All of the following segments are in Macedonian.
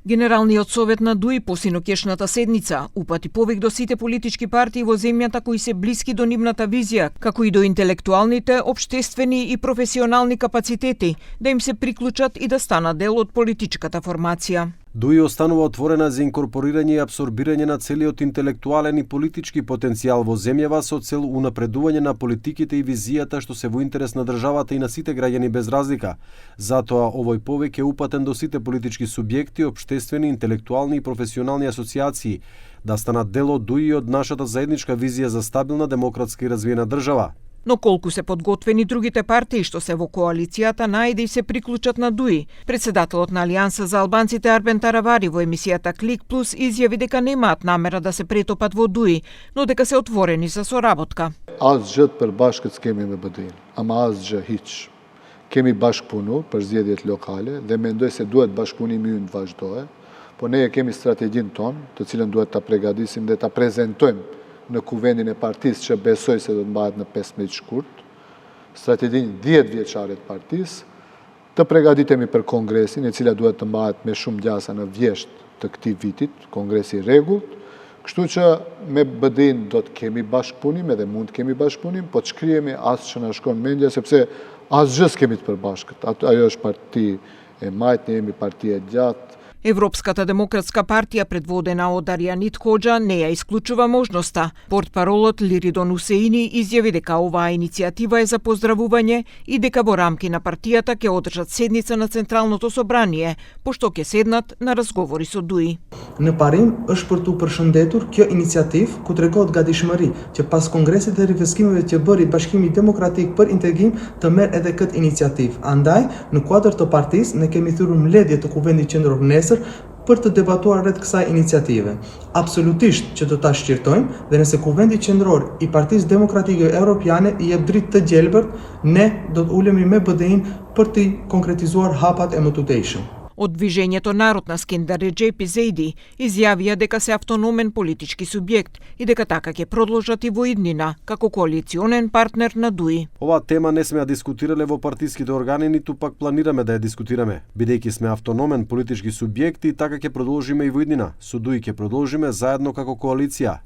Генералниот совет на ДУИ посиноќешната седница упати повик до сите политички партии во земјата кои се блиски до нивната визија, како и до интелектуалните, општествени и професионални капацитети, да им се приклучат и да станат дел од политичката формација. ДУИ останува отворена за инкорпорирање и апсорбирање на целиот интелектуален и политички потенцијал во земјава со цел унапредување на политиките и визијата што се во интерес на државата и на сите граѓани без разлика. Затоа овој повик е упатен до сите политички субјекти, општествени, интелектуални и професионални асоциации да станат дел од ДУИ и од нашата заедничка визија за стабилна, демократска и развиена држава. Но колку се подготвени другите партии што се во коалицијата најде и се приклучат на ДУИ. Председателот на Алијанса за албанците Арбен Таравари во емисијата Клик Плюс изјави дека немаат намера да се претопат во ДУИ, но дека се отворени за соработка. Asgjë të përbashkët s'kemi me BD-in, ama asgjë hiç. Kemi bashkëpunu për zgjedhjet lokale dhe mendoj se duhet bashkëpunimi ynë të vazhdohet, po ne kemi strategjinë tonë, të cilën duhet ta përgatisim dhe ta prezantojmë në kuvendin e partisë që besoj se do të mbahet në 15 shkurt, strategjinë 10 vjeçare të partisë, të përgatitemi për kongresin, e cila duhet të mbahet me shumë gjasa në vjesht të këtij vitit, kongresi i rregullt. Kështu që me BD-in do të kemi bashkëpunim edhe mund të kemi bashkëpunim, po të shkrihemi as që na shkon mendja sepse asgjë s'kemi të përbashkët. Ajo është parti e majtë, ne jemi parti e gjatë. Европската демократска партија предводена од Арјанит Хоџа не ја исклучува можноста. Портпаролот Лиридон Усеини изјави дека оваа иницијатива е за поздравување и дека во рамки на партијата ќе одржат седница на Централното собрание, пошто ќе седнат на разговори со ДУИ. Në parim është për tu përshëndetur kjo iniciativë ku tregohet gatishmëri që pas kongresit dhe rifeskimeve që bëri Bashkimi Demokratik për Integrim të merr edhe këtë iniciativë. Andaj, në kuadër të partisë ne kemi thyrur mbledhje të Kuvendit Qendror nesër për të debatuar rreth kësaj iniciative. Absolutisht që do ta shqirtojmë dhe nëse Kuvendi Qendror i Partisë Demokratike Evropiane i jep dritë të gjelbërt, ne do të ulemi me BD-in për të konkretizuar hapat e mëtuteshëm. Од Движењето Народ на Скендер Реджепи Зейди изјавија дека се автономен политички субјект и дека така ќе продолжат и во иднина како коалиционен партнер на ДУИ. Оваа тема не сме ја дискутирале во партиските органи, ниту пак планираме да ја дискутираме. Бидејќи сме автономен политички субјект и така ќе продолжиме и во иднина. Со ДУИ ќе продолжиме заедно како коалиција.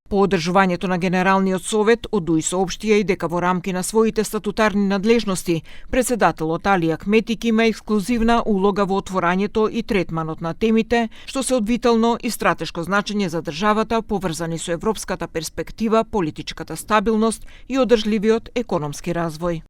По одржувањето на Генералниот совет, од ДУИ соопштија и дека во рамки на своите статутарни надлежности, председателот Али Ахметик има ексклузивна улога во отворањето и третманот на темите, што се од витално и стратешко значење за државата, поврзани со европската перспектива, политичката стабилност и одржливиот економски развој.